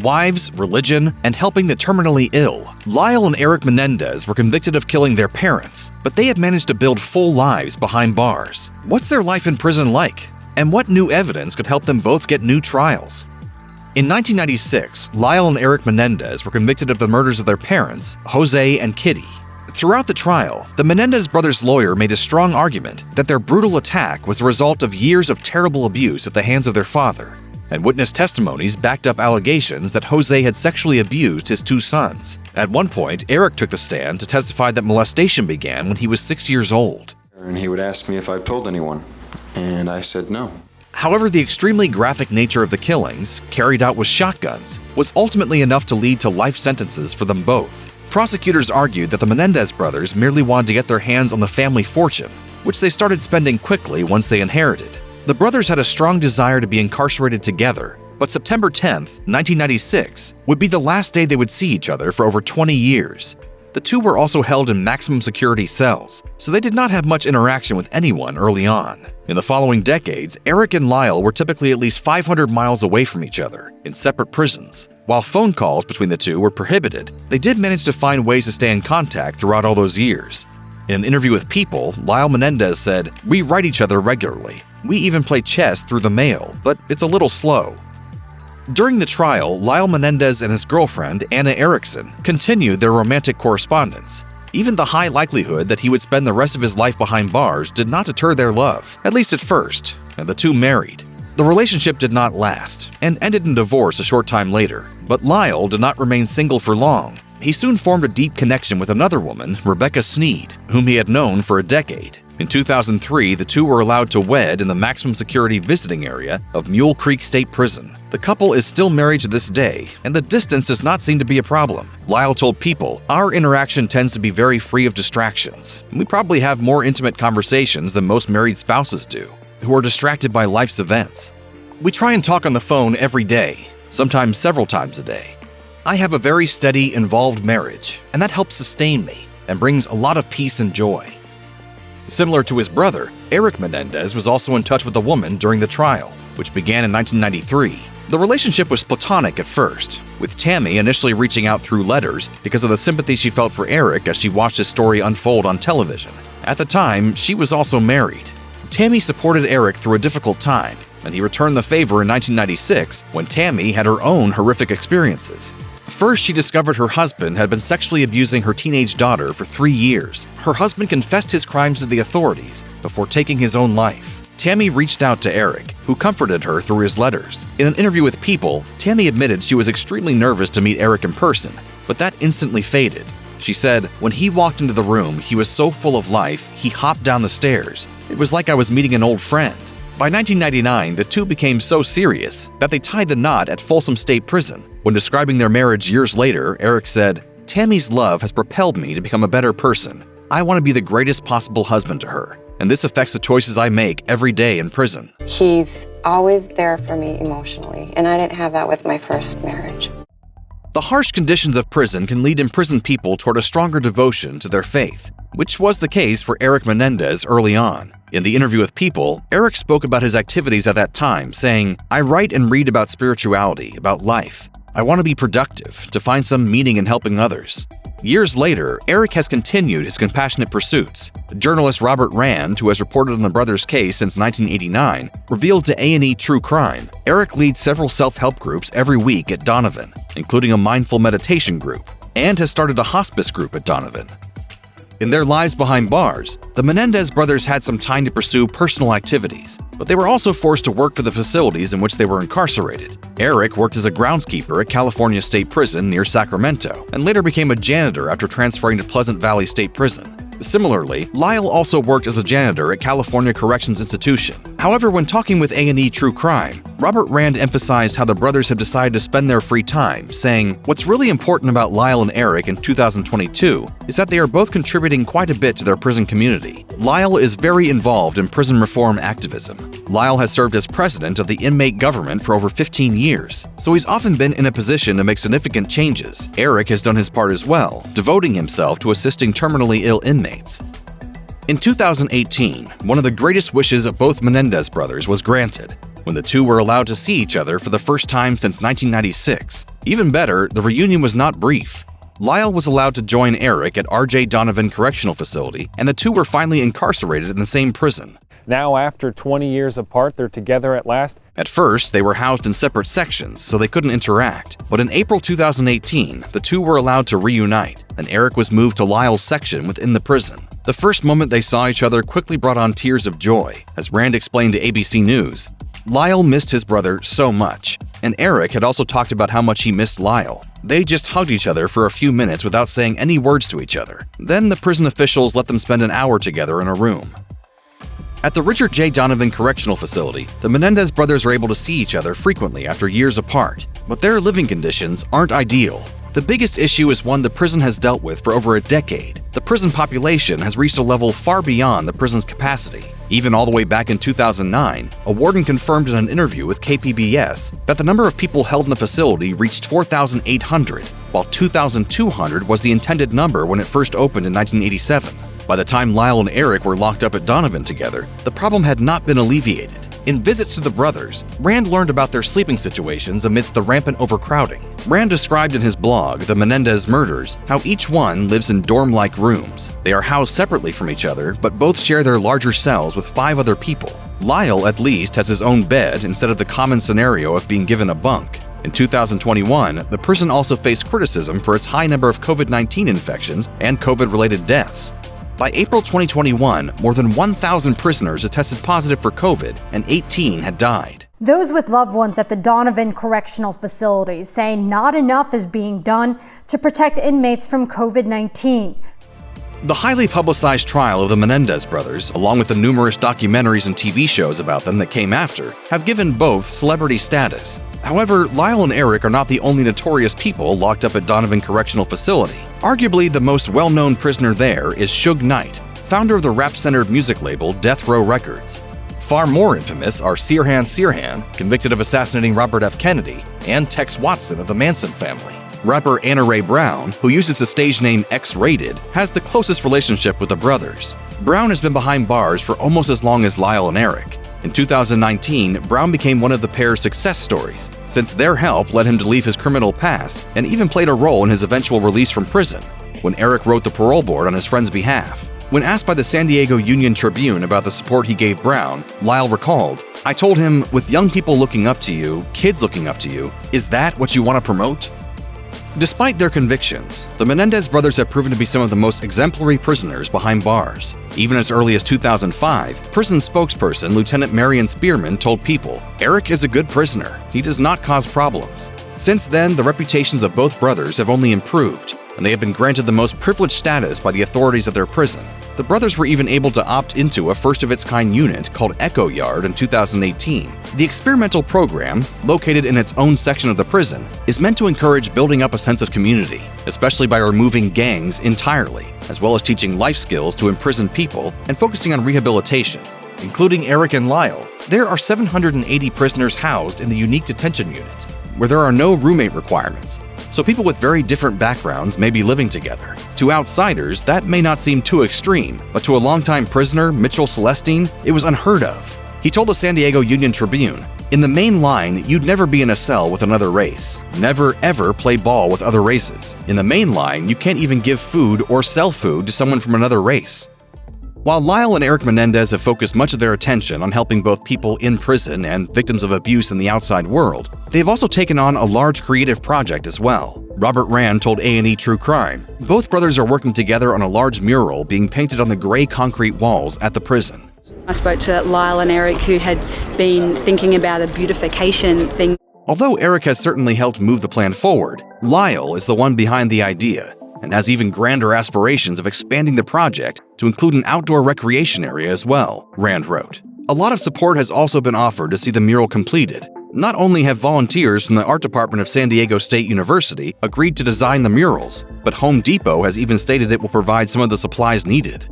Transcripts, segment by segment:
wives, religion, and helping the terminally ill. Lyle and Eric Menendez were convicted of killing their parents, but they had managed to build full lives behind bars. What's their life in prison like? And what new evidence could help them both get new trials? In 1996, Lyle and Eric Menendez were convicted of the murders of their parents, Jose and Kitty. Throughout the trial, the Menendez brothers' lawyer made a strong argument that their brutal attack was the result of years of terrible abuse at the hands of their father, and witness testimonies backed up allegations that Jose had sexually abused his two sons. At one point, Eric took the stand to testify that molestation began when he was 6 years old. And he would ask me if I've told anyone, and I said no. However, the extremely graphic nature of the killings, carried out with shotguns, was ultimately enough to lead to life sentences for them both. Prosecutors argued that the Menendez brothers merely wanted to get their hands on the family fortune, which they started spending quickly once they inherited. The brothers had a strong desire to be incarcerated together, but September 10th, 1996, would be the last day they would see each other for over 20 years. The two were also held in maximum security cells, so they did not have much interaction with anyone early on. In the following decades, Eric and Lyle were typically at least 500 miles away from each other, in separate prisons. While phone calls between the two were prohibited, they did manage to find ways to stay in contact throughout all those years. In an interview with People, Lyle Menendez said, "We write each other regularly. We even play chess through the mail, but it's a little slow." During the trial, Lyle Menendez and his girlfriend, Anna Erickson, continued their romantic correspondence. Even the high likelihood that he would spend the rest of his life behind bars did not deter their love, at least at first, and the two married. The relationship did not last, and ended in divorce a short time later, but Lyle did not remain single for long. He soon formed a deep connection with another woman, Rebecca Sneed, whom he had known for a decade. In 2003, the two were allowed to wed in the maximum security visiting area of Mule Creek State Prison. The couple is still married to this day, and the distance does not seem to be a problem. Lyle told People, "Our interaction tends to be very free of distractions. We probably have more intimate conversations than most married spouses do, who are distracted by life's events. We try and talk on the phone every day, sometimes several times a day. I have a very steady, involved marriage, and that helps sustain me and brings a lot of peace and joy." Similar to his brother, Eric Menendez was also in touch with a woman during the trial, which began in 1993. The relationship was platonic at first, with Tammy initially reaching out through letters because of the sympathy she felt for Eric as she watched his story unfold on television. At the time, she was also married. Tammy supported Eric through a difficult time, and he returned the favor in 1996 when Tammy had her own horrific experiences. First, she discovered her husband had been sexually abusing her teenage daughter for 3 years. Her husband confessed his crimes to the authorities before taking his own life. Tammy reached out to Eric, who comforted her through his letters. In an interview with People, Tammy admitted she was extremely nervous to meet Eric in person, but that instantly faded. She said, "When he walked into the room, he was so full of life, he hopped down the stairs. It was like I was meeting an old friend." By 1999, the two became so serious that they tied the knot at Folsom State Prison. When describing their marriage years later, Eric said, "Tammy's love has propelled me to become a better person. I want to be the greatest possible husband to her, and this affects the choices I make every day in prison." He's always there for me emotionally, and I didn't have that with my first marriage. The harsh conditions of prison can lead imprisoned people toward a stronger devotion to their faith, which was the case for Eric Menendez early on. In the interview with People, Eric spoke about his activities at that time, saying, "I write and read about spirituality, about life. I want to be productive, to find some meaning in helping others." Years later, Eric has continued his compassionate pursuits. Journalist Robert Rand, who has reported on the brothers' case since 1989, revealed to A&E True Crime, Eric leads several self-help groups every week at Donovan, including a mindful meditation group, and has started a hospice group at Donovan. In their lives behind bars, the Menendez brothers had some time to pursue personal activities, but they were also forced to work for the facilities in which they were incarcerated. Eric worked as a groundskeeper at California State Prison near Sacramento, and later became a janitor after transferring to Pleasant Valley State Prison. Similarly, Lyle also worked as a janitor at California Corrections Institution. However, when talking with A&E True Crime, Robert Rand emphasized how the brothers have decided to spend their free time, saying, "What's really important about Lyle and Eric in 2022 is that they are both contributing quite a bit to their prison community. Lyle is very involved in prison reform activism. Lyle has served as president of the inmate government for over 15 years, so he's often been in a position to make significant changes. Eric has done his part as well, devoting himself to assisting terminally ill inmates." In 2018, one of the greatest wishes of both Menendez brothers was granted. when the two were allowed to see each other for the first time since 1996. Even better, the reunion was not brief. Lyle was allowed to join Eric at R.J. Donovan Correctional Facility, and the two were finally incarcerated in the same prison. Now, after 20 years apart, they're together at last. At first, they were housed in separate sections, so they couldn't interact. But in April 2018, the two were allowed to reunite, and Eric was moved to Lyle's section within the prison. The first moment they saw each other quickly brought on tears of joy. As Rand explained to ABC News, Lyle missed his brother so much, and Eric had also talked about how much he missed Lyle. They just hugged each other for a few minutes without saying any words to each other. Then the prison officials let them spend an hour together in a room. At the Richard J. Donovan Correctional Facility, the Menendez brothers are able to see each other frequently after years apart, but their living conditions aren't ideal. The biggest issue is one the prison has dealt with for over a decade. The prison population has reached a level far beyond the prison's capacity. Even all the way back in 2009, a warden confirmed in an interview with KPBS that the number of people held in the facility reached 4,800, while 2,200 was the intended number when it first opened in 1987. By the time Lyle and Eric were locked up at Donovan together, the problem had not been alleviated. In visits to the brothers, Rand learned about their sleeping situations amidst the rampant overcrowding. Rand described in his blog, The Menendez Murders, how each one lives in dorm-like rooms. They are housed separately from each other, but both share their larger cells with 5 other people. Lyle, at least, has his own bed instead of the common scenario of being given a bunk. In 2021, the prison also faced criticism for its high number of COVID-19 infections and COVID-related deaths. By April 2021, more than 1,000 prisoners had tested positive for COVID, and 18 had died. Those with loved ones at the Donovan Correctional Facility say not enough is being done to protect inmates from COVID-19. The highly publicized trial of the Menendez brothers, along with the numerous documentaries and TV shows about them that came after, have given both celebrity status. However, Lyle and Eric are not the only notorious people locked up at Donovan Correctional Facility. Arguably the most well-known prisoner there is Suge Knight, founder of the rap-centered music label Death Row Records. Far more infamous are Sirhan, convicted of assassinating Robert F. Kennedy, and Tex Watson of the Manson family. Rapper Anna Ray Brown, who uses the stage name X-Rated, has the closest relationship with the brothers. Brown has been behind bars for almost as long as Lyle and Eric. In 2019, Brown became one of the pair's success stories, since their help led him to leave his criminal past and even played a role in his eventual release from prison, when Eric wrote the parole board on his friend's behalf. When asked by the San Diego Union Tribune about the support he gave Brown, Lyle recalled, "I told him, with young people looking up to you, kids looking up to you, is that what you want to promote?" Despite their convictions, the Menendez brothers have proven to be some of the most exemplary prisoners behind bars. Even as early as 2005, prison spokesperson Lieutenant Marion Spearman told People, "Eric is a good prisoner. He does not cause problems." Since then, the reputations of both brothers have only improved, and they have been granted the most privileged status by the authorities of their prison. The brothers were even able to opt into a first-of-its-kind unit called Echo Yard in 2018. The experimental program, located in its own section of the prison, is meant to encourage building up a sense of community, especially by removing gangs entirely, as well as teaching life skills to imprisoned people and focusing on rehabilitation. Including Eric and Lyle, there are 780 prisoners housed in the unique detention unit, where there are no roommate requirements, so people with very different backgrounds may be living together. To outsiders, that may not seem too extreme, but to a longtime prisoner, Mitchell Celestine, it was unheard of. He told the San Diego Union Tribune, "In the main line, you'd never be in a cell with another race. Never, ever play ball with other races. In the main line, you can't even give food or sell food to someone from another race." While Lyle and Eric Menendez have focused much of their attention on helping both people in prison and victims of abuse in the outside world, they've also taken on a large creative project as well. Robert Rand told A&E True Crime, "Both brothers are working together on a large mural being painted on the gray concrete walls at the prison." I spoke to Lyle and Eric, who had been thinking about a beautification thing. Although Eric has certainly helped move the plan forward, Lyle is the one behind the idea and has even grander aspirations of expanding the project to include an outdoor recreation area as well, Rand wrote. A lot of support has also been offered to see the mural completed. Not only have volunteers from the art department of San Diego State University agreed to design the murals, but Home Depot has even stated it will provide some of the supplies needed.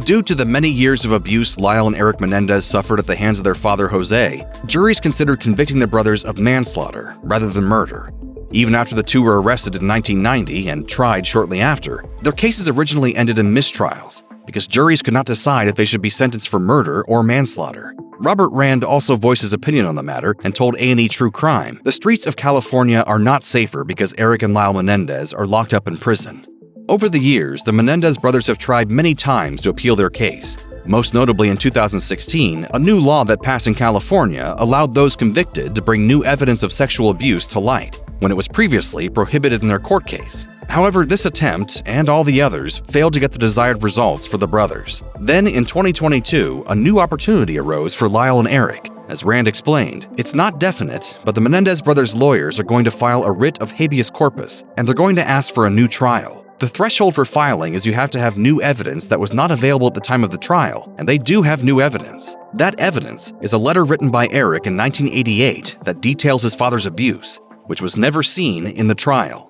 Due to the many years of abuse Lyle and Eric Menendez suffered at the hands of their father Jose, juries considered convicting the brothers of manslaughter rather than murder. Even after the two were arrested in 1990 and tried shortly after, their cases originally ended in mistrials because juries could not decide if they should be sentenced for murder or manslaughter. Robert Rand also voiced his opinion on the matter and told A&E True Crime, "The streets of California are not safer because Eric and Lyle Menendez are locked up in prison." Over the years, the Menendez brothers have tried many times to appeal their case. Most notably in 2016, a new law that passed in California allowed those convicted to bring new evidence of sexual abuse to light, when it was previously prohibited in their court case. However, this attempt, and all the others, failed to get the desired results for the brothers. Then, in 2022, a new opportunity arose for Lyle and Eric. As Rand explained, "It's not definite, but the Menendez brothers' lawyers are going to file a writ of habeas corpus, and they're going to ask for a new trial. The threshold for filing is you have to have new evidence that was not available at the time of the trial, and they do have new evidence. That evidence is a letter written by Eric in 1988 that details his father's abuse, which was never seen in the trial."